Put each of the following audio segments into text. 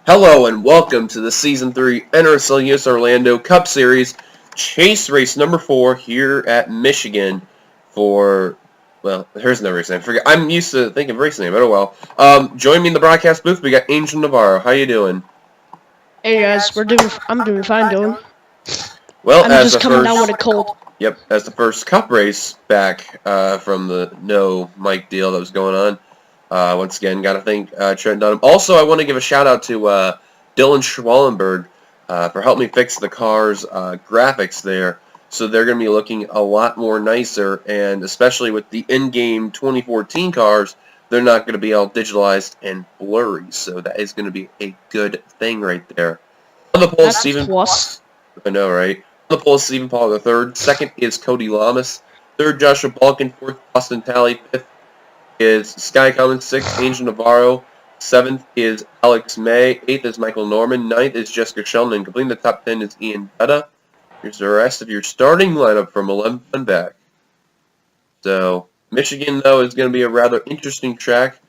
Hello and welcome to the Season 3 NRSL Universal Orlando Cup Series Chase Race number 4 here at Michigan for, well, here's no race name. I'm used to thinking of race name, but oh well. Join me in the broadcast booth. We got Angel Navarro. How you doing? Hey guys, I'm doing fine, Dylan. Well, I'm as just coming down with a cold. Yep, as the first Cup race back from the no mic deal that was going on. Once again, got to thank Trent Dunham. Also, I want to give a shout-out to Dylan Schwallenberg for helping me fix the car's graphics there. So they're going to be looking a lot more nicer, and especially with the in-game 2014 cars, they're not going to be all digitalized and blurry. So that is going to be a good thing right there. On the pole, Stephen. Plus. I know, right? On the pole is Stephen Paul III. Second is Cody Lamas. Third, Joshua Balkin. Fourth, Austin Talley. Fifth is Sky Cummins. Sixth, Angel Navarro. Seventh is Alex May. Eighth is Michael Norman. Ninth is Jessica Sheldon. Completing the top 10 is Ian Betta. Here's the rest of your starting lineup from 11 on back. So, Michigan, though, is going to be a rather interesting track.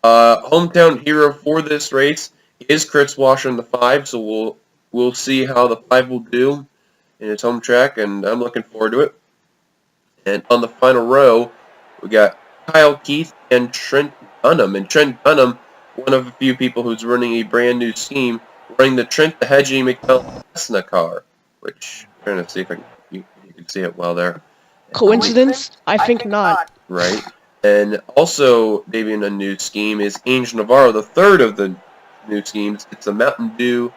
Hometown hero for this race is Chris Washer in the 5, so we'll see how the 5 will do in its home track, and I'm looking forward to it. And on the final row, we got Kyle Keith and Trent Dunham. And Trent Dunham, one of a few people who's running a brand new scheme, running the Trent the Hedgie McDonald Cessna car, which I'm trying to see if you can see it well there. Coincidence? I think not. Right. And also, maybe in a new scheme, is Angel Navarro, the third of the new schemes. It's a Mountain Dew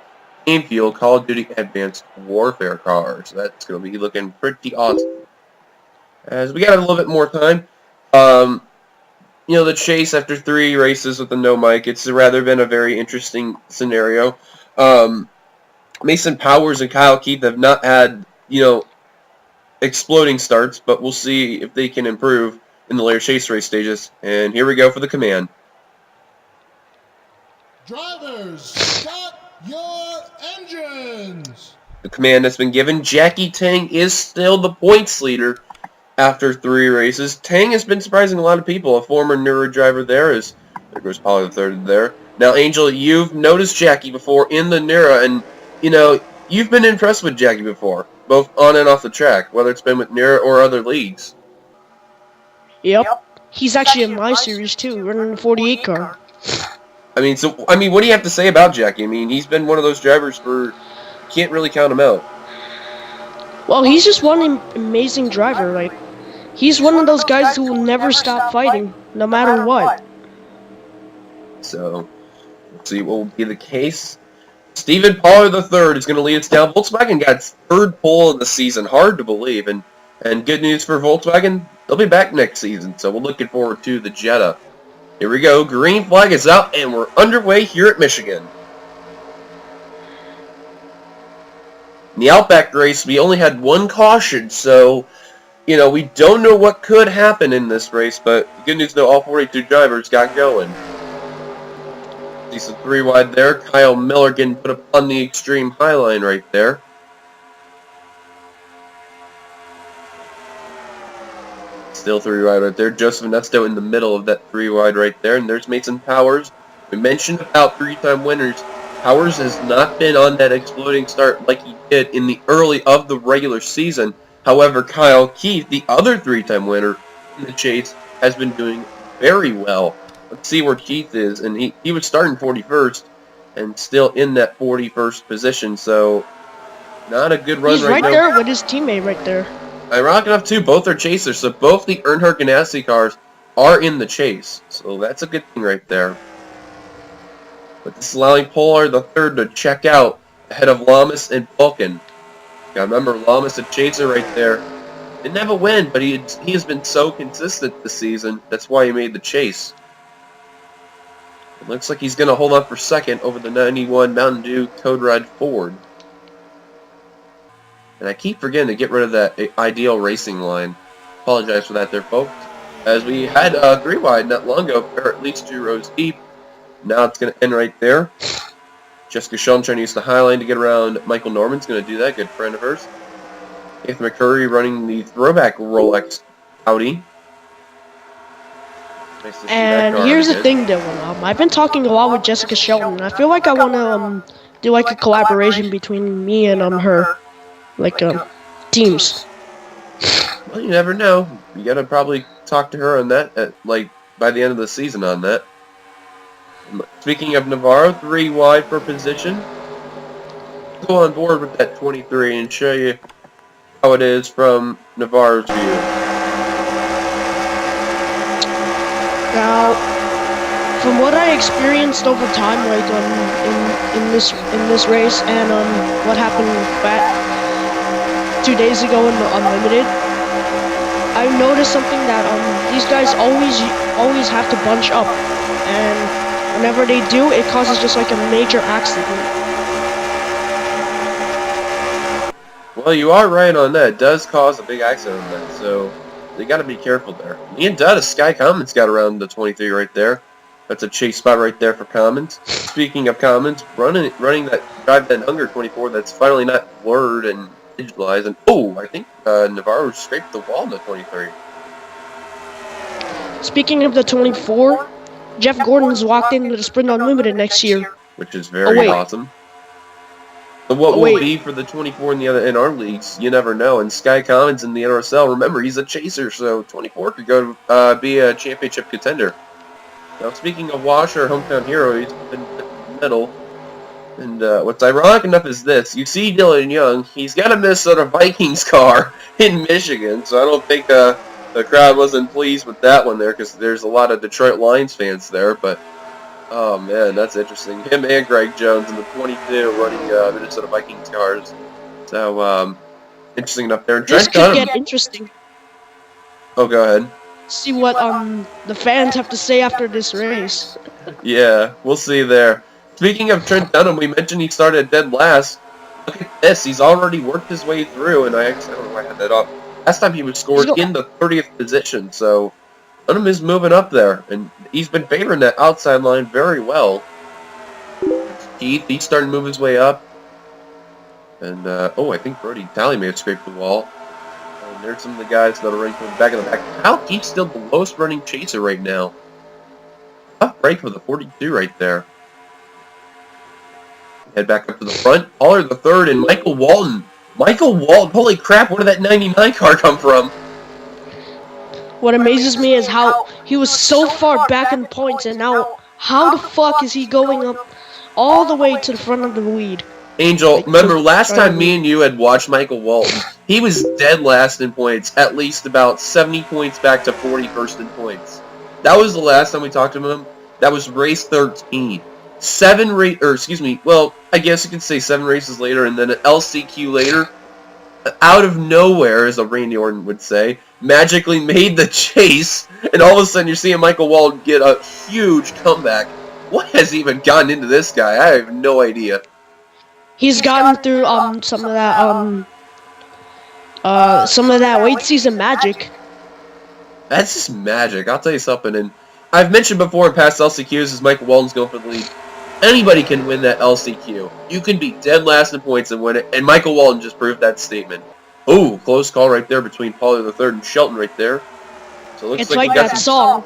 Game Fuel Call of Duty Advanced Warfare car. So that's going to be looking pretty awesome. As we got a little bit more time, the chase after 3 races with the no mic, it's rather been a very interesting scenario. Mason Powers and Kyle Keith have not had, exploding starts, but we'll see if they can improve in the later chase race stages. And here we go for the command. Drivers, start your engines! The command that's been given. Jackie Tang is still the points leader after 3 races. Tang has been surprising a lot of people. A former Neuro driver there goes Polly the third there. Now, Angel, you've noticed Jackie before in the Neuro, and, you've been impressed with Jackie before, both on and off the track, whether it's been with Neuro or other leagues. Yep. He's actually in my series too, running the 48 car. What do you have to say about Jackie? I mean, he's been one of those drivers can't really count him out. Well, he's just one amazing driver. He's one of those guys who will never stop fighting, no matter what. So, let's see what will be the case. Stephen Pollard III is going to lead us down. Volkswagen got its 3rd pole of the season. Hard to believe. And good news for Volkswagen, they'll be back next season. So we're looking forward to the Jetta. Here we go. Green flag is out, and we're underway here at Michigan. In the Outback race, we only had 1 caution, so, we don't know what could happen in this race, but the good news, though, all 42 drivers got going. Decent 3 wide there. Kyle Miller getting put up on the extreme high line right there. Still 3 wide right there. Joseph Nesto in the middle of that 3 wide right there. And there's Mason Powers. We mentioned about 3-time winners. Powers has not been on that exploding start like he did in the early of the regular season. However, Kyle Keith, the other 3-time winner in the chase, has been doing very well. Let's see where Keith is. And he was starting 41st and still in that 41st position. So, not a good run He's right now. He's right there with his teammate right there. Ironic enough, too, both are chasers, so both the Earnhardt Ganassi cars are in the chase. So that's a good thing right there. But this is allowing Pollard the third to check out ahead of Lamas and Balkin. Gotta remember, Lamas, a chaser right there. Didn't have a win, but he has been so consistent this season. That's why he made the chase. It looks like he's going to hold on for second over the 91 Mountain Dew Code Red Ford. And I keep forgetting to get rid of that ideal racing line. Apologize for that there, folks. As we had 3 wide not long ago, or at least 2 rows deep. Now it's going to end right there. Jessica Sheldon trying to use the high line to get around Michael Norman's going to do that. Good friend of hers. Nathan McCurry running the throwback Rolex Audi. Nice to see that And car here's the again. thing, Dylan. I've been talking a lot with Jessica Shelton, and I feel like I want to do like a collaboration between me and her, like teams. Well, you never know. You gotta probably talk to her on that, like, by the end of the season on that. Speaking of Navarro, 3 wide for position. Go on board with that 23 and show you how it is from Navarro's view. Now, from what I experienced over time, like in this race, and what happened back 2 days ago in the Unlimited, I noticed something that these guys always have to bunch up, and whenever they do, it causes just like a major accident. Well, you are right on that. It does cause a big accident on that, so you got to be careful there. Me and Dutta, Sky Commons got around the 23 right there. That's a chase spot right there for Commons. Speaking of Commons, running that Drive That Hunger 24 that's finally not blurred and digitalized. And oh, I think Navarro scraped the wall in the 23. Speaking of the 24, Jeff Gordon's walked into the Sprint Unlimited next year. Which is very awesome. But what will be for the 24 in our leagues, you never know. And Sky Commons in the NRSL, remember, he's a chaser, so 24 could go be a championship contender. Now, speaking of Washer, hometown hero, he's been in the middle. And what's ironic enough is this. You see Dylan Young, he's got a Minnesota Vikings car in Michigan, so I don't think the crowd wasn't pleased with that one there, because there's a lot of Detroit Lions fans there, but oh man, that's interesting. Him and Greg Jones in the 22 running Minnesota Vikings cars. So, interesting enough there. This could get interesting. Oh, go ahead. See what the fans have to say after this race. Yeah, we'll see there. Speaking of Trent Dunham, we mentioned he started dead last. Look at this. He's already worked his way through, and I don't know why I had that up. Last time he was scored in the 30th position, so Dunham is moving up there, and he's been favoring that outside line very well. Keith, he's starting to move his way up. And, oh, I think Brody Talley may have scraped the wall. And there's some of the guys that are running from the back of the pack. How Keith's still the lowest running chaser right now. Tough break for the 42 right there. Head back up to the front. Pollard the third, and Michael Walton. Michael Walton, holy crap, where did that 99 car come from? What amazes me is how he was so far back in points, and now how the fuck is he going up all the way to the front of the lead? Angel, remember last time me and you had watched Michael Walton, he was dead last in points, at least about 70 points back to 41st in points. That was the last time we talked to him. That was race 13. Well, I guess you could say 7 races later, and then an LCQ later, out of nowhere, as a Randy Orton would say, magically made the chase, and all of a sudden you're seeing Michael Walton get a huge comeback. What has even gotten into this guy? I have no idea. He's gotten through some of that late season magic. That's just magic. I'll tell you something, and I've mentioned before in past LCQs as Michael Walton's going for the lead. Anybody can win that LCQ. You can be dead last in points and win it, and Michael Walton just proved that statement. Oh, close call right there between Pollard the third and Shelton right there. So it looks like we got that song.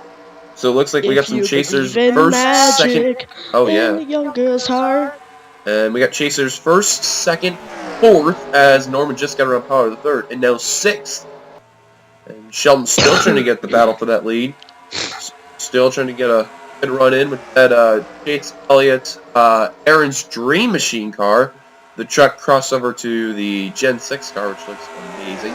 So it looks like we got some chasers first, second. Oh yeah. Young girl's heart. And we got chasers first, second, fourth, as Norman just got around Pollard the third, and now sixth. And Shelton's still trying to get the battle for that lead. Still trying to get a good run in with that Chase Elliott Aaron's Dream Machine car. The truck crossover to the Gen 6 car, which looks amazing.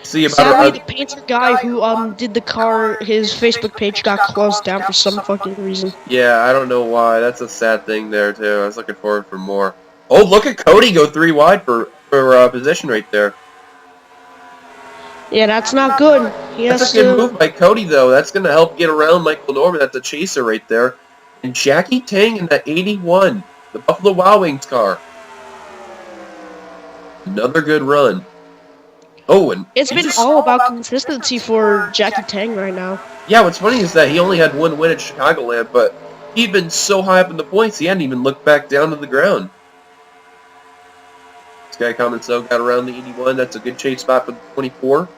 See about Sadly, the painter guy who did the car, his Facebook page got closed down for some fucking reason. Yeah, I don't know why. That's a sad thing there too. I was looking forward for more. Oh, look at Cody go 3 wide for position right there. Yeah, that's not good. That's a good move by Cody, though. That's going to help get around Michael Norman. That's a chaser right there. And Jackie Tang in that 81, the Buffalo Wild Wings car. Another good run. Oh, and it's been all about consistency for Jackie Tang right now. Yeah, what's funny is that he only had 1 win at Chicagoland, but he'd been so high up in the points, he hadn't even looked back down to the ground. This guy Common got around the 81. That's a good chase spot for the 24.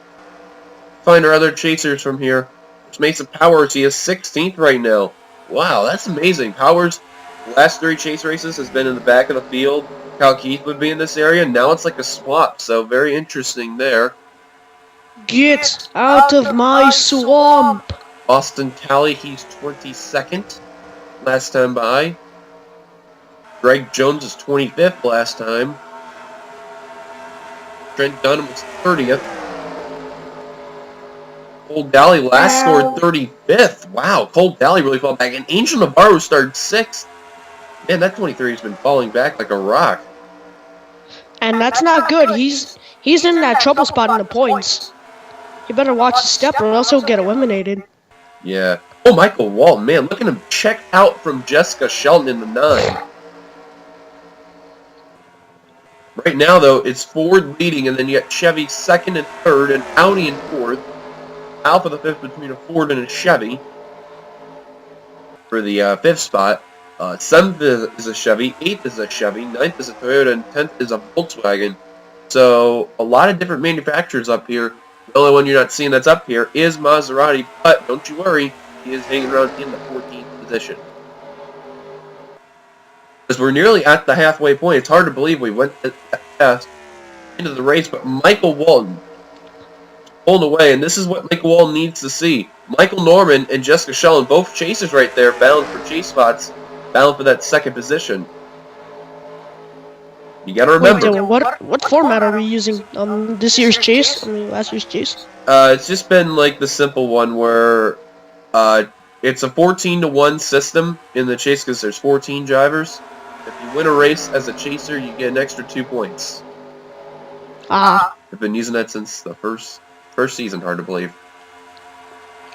find our other chasers from here. Which makes it Powers. He is 16th right now. Wow, that's amazing. Powers, the last 3 chase races, has been in the back of the field. Kyle Keith would be in this area. Now it's like a swap, so very interesting there. Get out of my swamp! Austin Talley, he's 22nd last time by. Greg Jones is 25th last time. Trent Dunham was 30th. Cole Daly last scored 35th. Wow, Cole Daly really fell back. And Angel Navarro started 6th. Man, that 23 has been falling back like a rock. And that's not good. He's in that trouble spot in the points. He better watch his step or else he'll get eliminated. Yeah. Oh, Michael Walton, man, look at him check out from Jessica Shelton in the 9. Right now, though, it's Ford leading, and then you got Chevy 2nd and 3rd, and Audi in 4th. Alpha the 5th between a Ford and a Chevy for the 5th spot. 7th is a Chevy, 8th is a Chevy, 9th is a Toyota, and 10th is a Volkswagen. So, a lot of different manufacturers up here. The only one you're not seeing that's up here is Maserati, but don't you worry, he is hanging around in the 14th position. Because we're nearly at the halfway point. It's hard to believe we went past into the race, but Michael Walton pulling away, and this is what Michael Walton needs to see. Michael Norman and Jessica Shelton, both chasers right there, bound for chase spots, bound for that 2nd position. You gotta remember. Wait, what format are we using? This year's chase? Last year's chase? It's just been like the simple one where it's a 14-to-1 system in the chase because there's 14 drivers. If you win a race as a chaser, you get an extra 2 points. Ah. I've been using that since the first season, hard to believe.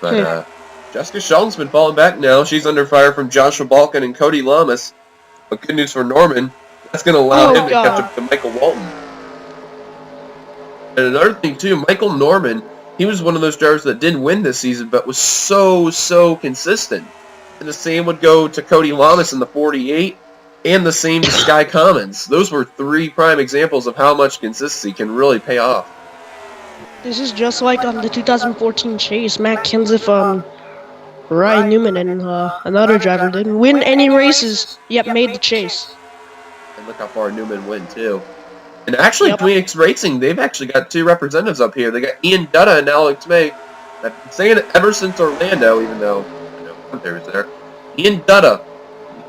But Jessica Shelton's been falling back now. She's under fire from Joshua Balkin and Cody Lamas. But good news for Norman. That's going to allow him to catch up to Michael Walton. And another thing, too, Michael Norman, he was one of those drivers that didn't win this season, but was so consistent. And the same would go to Cody Lamas in the 48, and the same to Sky Commons. Those were 3 prime examples of how much consistency can really pay off. This is just like the 2014 chase. Matt Kenseth, Ryan Newman, and another driver didn't win any races, yet made the chase. And look how far Newman went, too. And actually, Tweenix Racing, they've actually got 2 representatives up here. They got Ian Dutta and Alex May. I've been saying it ever since Orlando, even though I know Hunter was there. Ian Dutta,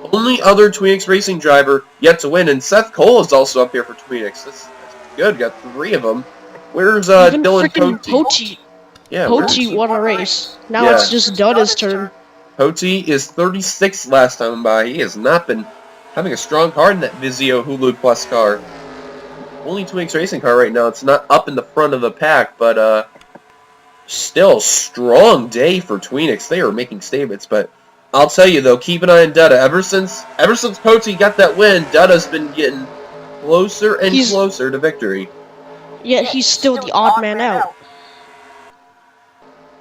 the only other Tweenix Racing driver yet to win. And Seth Cole is also up here for Tweenix. That's good. Got 3 of them. Where's Dylan Pote? Yeah, Pote won a race. Now it's just Dutta's turn. Pote is 36th last time by. He has not been having a strong car in that Vizio Hulu Plus car. Only Twinks Racing car right now. It's not up in the front of the pack, but still strong day for Tweenix. They are making statements, but I'll tell you though, keep an eye on Dutta. Ever since Pote got that win, Dutta's been getting closer and closer to victory. Yet he's still the odd man out.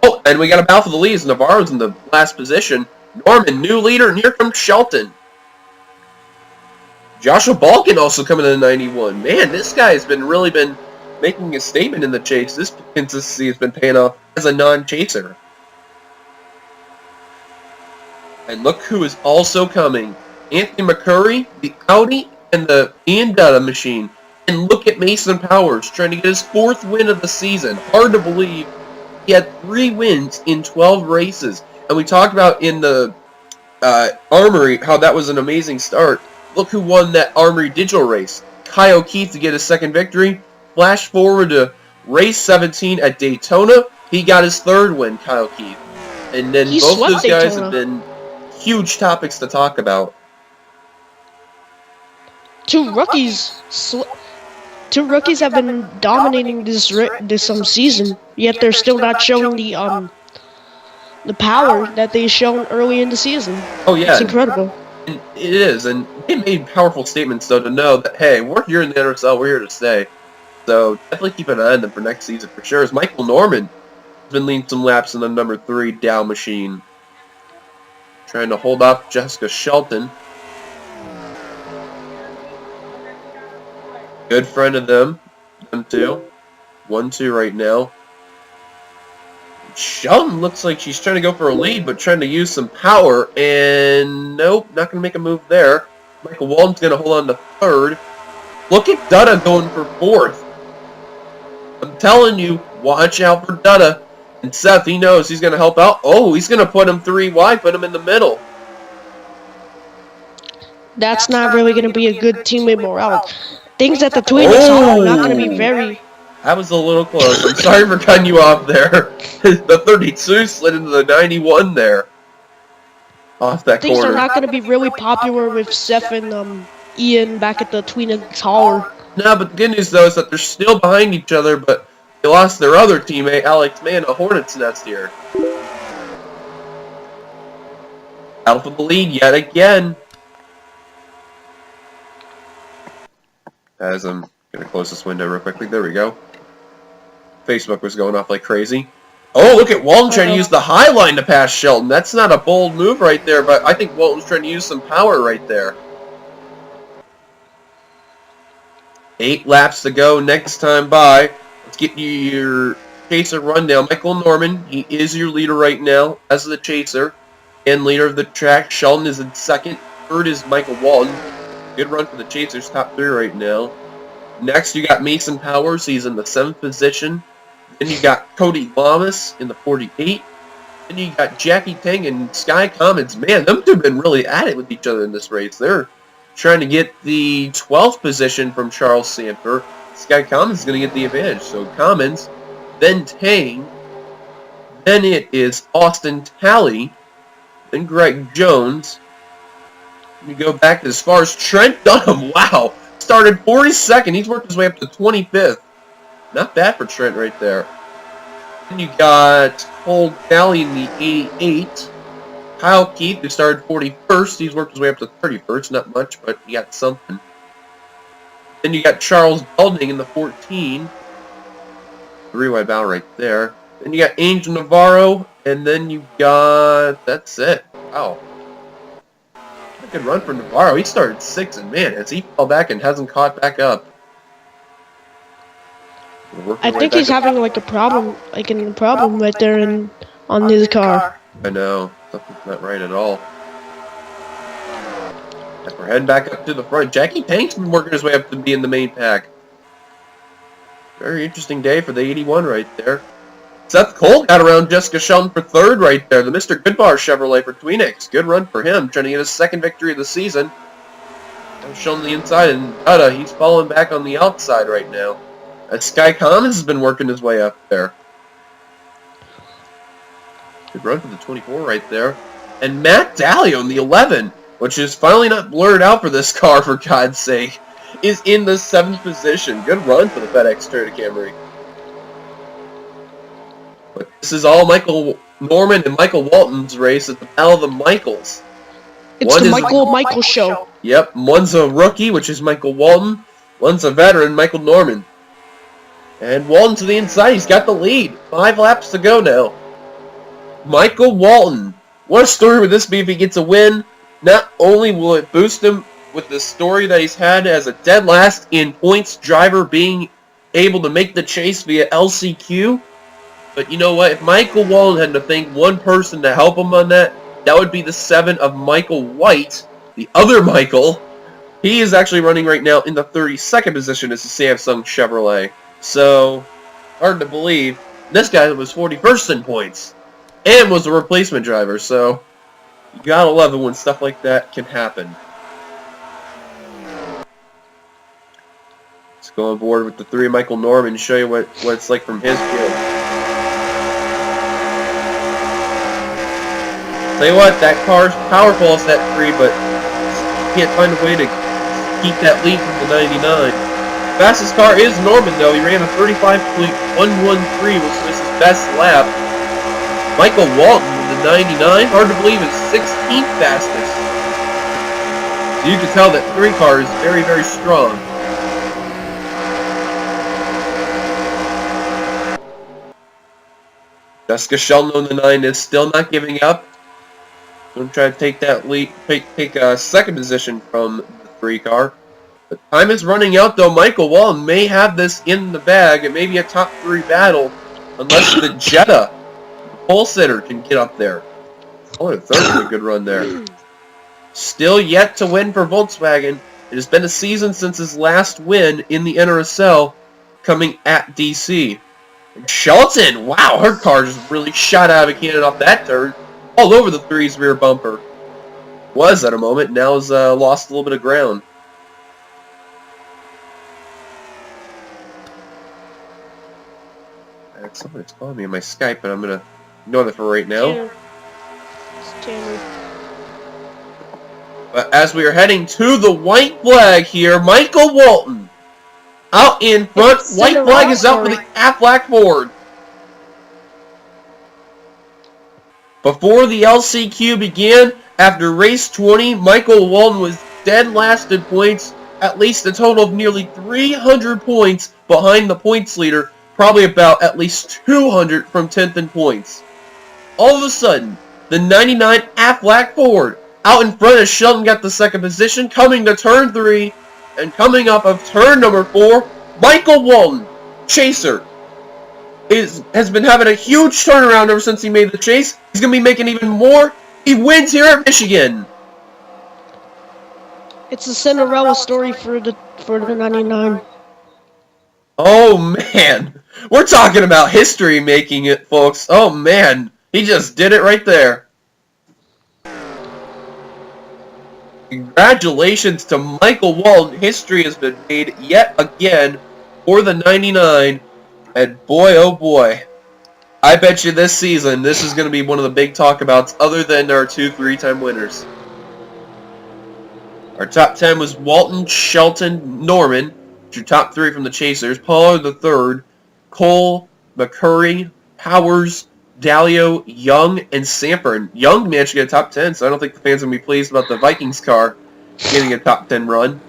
Oh, and we got a battle for the leads. Navarro's in the last position. Norman, new leader, and here comes Shelton. Joshua Balkin also coming in 91. Man, this guy has really been making a statement in the chase. This consistency has been paying off as a non-chaser. And look who is also coming. Anthony McCurry, the Audi, and the Ian Dutta machine. And look at Mason Powers trying to get his 4th win of the season. Hard to believe. He had 3 wins in 12 races. And we talked about in the Armory how that was an amazing start. Look who won that Armory digital race. Kyle Keith to get his 2nd victory. Flash forward to race 17 at Daytona. He got his 3rd win, Kyle Keith. And then both those guys have been huge topics to talk about. Two rookies have been dominating this season, yet they're still not showing the power that they shown early in the season. Oh yeah, it's incredible. And it is, and they made powerful statements though to know that hey, we're here in the NRSL, we're here to stay. So definitely keep an eye on them for next season for sure. As Michael Norman has been leading some laps in the number 3 Dow machine, trying to hold off Jessica Shelton. Good friend of them too. 1-2 right now. Sheldon looks like she's trying to go for a lead, but trying to use some power, and nope, not going to make a move there. Michael Walton's going to hold on to third. Look at Dutta going for fourth. I'm telling you, watch out for Dutta. And Seth, he knows he's going to help out. Oh, he's going to put him 3 wide, put him in the middle. That's not really going to be a good teammate morale. Things at the Tweenix are not going to be very... That was a little close. I'm sorry for cutting you off there. The 32 slid into the 91 there. Off that Things corner. are not going to be really popular with Seth and Ian back at the Tweenix Holler. No, but the good news, though, is that they're still behind each other, but they lost their other teammate, Alex Mann, a Hornets nest here. Out for the lead yet again. As I'm going to close this window real quickly. There we go. Facebook was going off like crazy. Oh, look at Walton trying to use the high line to pass Shelton. That's not a bold move right there, but I think Walton's trying to use some power right there. 8 laps to go next time by. Let's get you your chaser rundown. Michael Norman, he is your leader right now as the chaser and leader of the track. Sheldon is in second. Third is Michael Walton. Good run for the chasers, top 3 right now. Next, you got Mason Powers. He's in the 7th position. Then you got Cody Lamas in the 48. Then you got Jackie Tang and Sky Commons. Man, them two have been really at it with each other in this race. They're trying to get the 12th position from Charles Samper. Sky Commons is going to get the advantage. So Commons, then Tang, then it is Austin Talley, then Greg Jones. You go back as far as Trent Dunham. Wow. Started 42nd. He's worked his way up to 25th. Not bad for Trent right there. Then you got Cole Talley in the 88. Kyle Keith, who started 41st. He's worked his way up to 31st. Not much, but he got something. Then you got Charles Belding in the 14. 3-wide bow right there. Then you got Angel Navarro. And then you got... That's it. Wow. Good run for Navarro. He started 6th, and man, as he fell back and hasn't caught back up. I think he's having like a problem right there on his car. I know. Something's not right at all. And we're heading back up to the front. Jackie Tank's been working his way up to be in the main pack. Very interesting day for the 81 right there. Seth Cole got around Jessica Sheldon for 3rd right there. The Mr. Goodbar Chevrolet for Tweenix. Good run for him, trying to get his 2nd victory of the season. Sheldon the inside, and Dutta, he's falling back on the outside right now. As Sky Commons has been working his way up there. Good run for the 24 right there. And Matt Daly on the 11, which is finally not blurred out for this car, for God's sake, is in the 7th position. Good run for the FedEx Toyota Camry. But this is all Michael Norman and Michael Walton's race at the Battle of the Michaels. It's the Michael show. Yep, one's a rookie, which is Michael Walton. One's a veteran, Michael Norman. And Walton to the inside, he's got the lead. 5 laps to go now. Michael Walton. What a story would this be if he gets a win? Not only will it boost him with the story that he's had as a dead last in points driver being able to make the chase via LCQ, but you know what? If Michael Walton had to thank one person to help him on that, that would be the 7 of Michael White, the other Michael. He is actually running right now in the 32nd position as a Samsung Chevrolet. So, hard to believe. This guy was 41st in points and was a replacement driver. So, you gotta love it when stuff like that can happen. Let's go on board with the 3 of Michael Norman and show you what it's like from his view. Tell you what, that car's powerful as that 3, but can't find a way to keep that lead from the 99. Fastest car is Norman, though. He ran a 35.113, which was his best lap. Michael Walton with the 99, hard to believe, is 16th fastest. So you can tell that 3 car is very, very strong. Jessica Sheldon on the 9 is still not giving up. Going to try to take that lead, take a 2nd position from the 3 car. The time is running out, though. Michael Walton may have this in the bag. It may be a top 3 battle, unless the Jetta pole sitter can get up there. Oh, the third was a good run there. Still yet to win for Volkswagen. It has been a season since his last win in the NRSL, coming at DC. And Shelton, wow, her car just really shot out of a cannon off that turn, all over the 3's rear bumper. Was at a moment, now has lost a little bit of ground. Somebody's calling me on my Skype, but I'm going to ignore that for right now. But as we are heading to the white flag here, Michael Walton out in front. White flag is out for the Outback Ford. Before the LCQ began, after race 20, Michael Walton was dead last in points, at least a total of nearly 300 points behind the points leader, probably about at least 200 from 10th in points. All of a sudden, the 99 Outback Ford out in front as Shelton got the second position, coming to turn 3, and coming up of turn number 4, Michael Walton, chaser, has been having a huge turnaround ever since he made the chase. He's going to be making even more. He wins here at Michigan. It's a Cinderella story for the 99. Oh man, we're talking about history making it, folks. Oh man, he just did it right there. Congratulations to Michael Walton. History has been made yet again for the 99. And boy, oh boy, I bet you this season, this is going to be one of the big talkabouts other than our 2 3-time winners. Our top 10 was Walton, Shelton, Norman. Your top 3 from the Chasers. Pollard the third, Cole, McCurry, Powers, Dalio, Young, and Samper. Young managed to get a top 10, so I don't think the fans are going to be pleased about the Vikings car getting a top 10 run.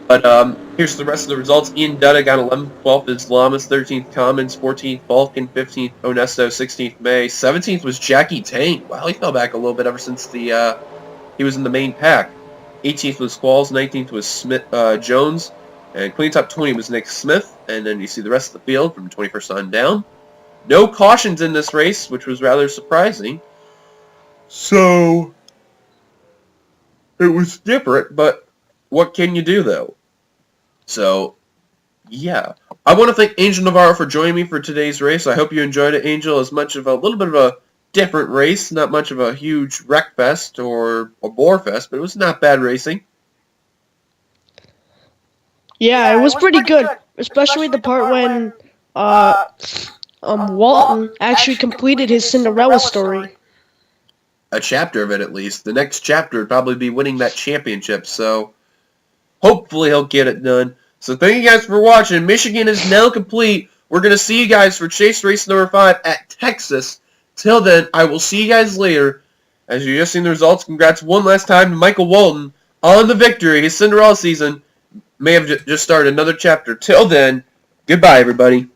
But here's the rest of the results. Ian Dutta got 11th, 12th is Lamas, 13th Commons, 14th Falcon, 15th Onesto, 16th May, 17th was Jackie Tank. Wow, he fell back a little bit ever since he was in the main pack. 18th was Squalls, 19th was Smith Jones, and clean top 20 was Nick Smith. And then you see the rest of the field from 21st on down. No cautions in this race, which was rather surprising. So it was different, but what can you do though? So, yeah. I want to thank Angel Navarro for joining me for today's race. I hope you enjoyed it, Angel, as much of a little bit of a different race. Not much of a huge wreck fest or a bore fest, but it was not bad racing. Yeah, it was pretty good. Especially the part when Walton actually completed his Cinderella story. A chapter of it, at least. The next chapter would probably be winning that championship, so hopefully he'll get it done. So thank you guys for watching. Michigan is now complete. We're going to see you guys for Chase Race number 5 at Texas. Till then, I will see you guys later. As you just seen the results, congrats one last time to Michael Walton on the victory. His Cinderella season may have just started another chapter. Till then, goodbye, everybody.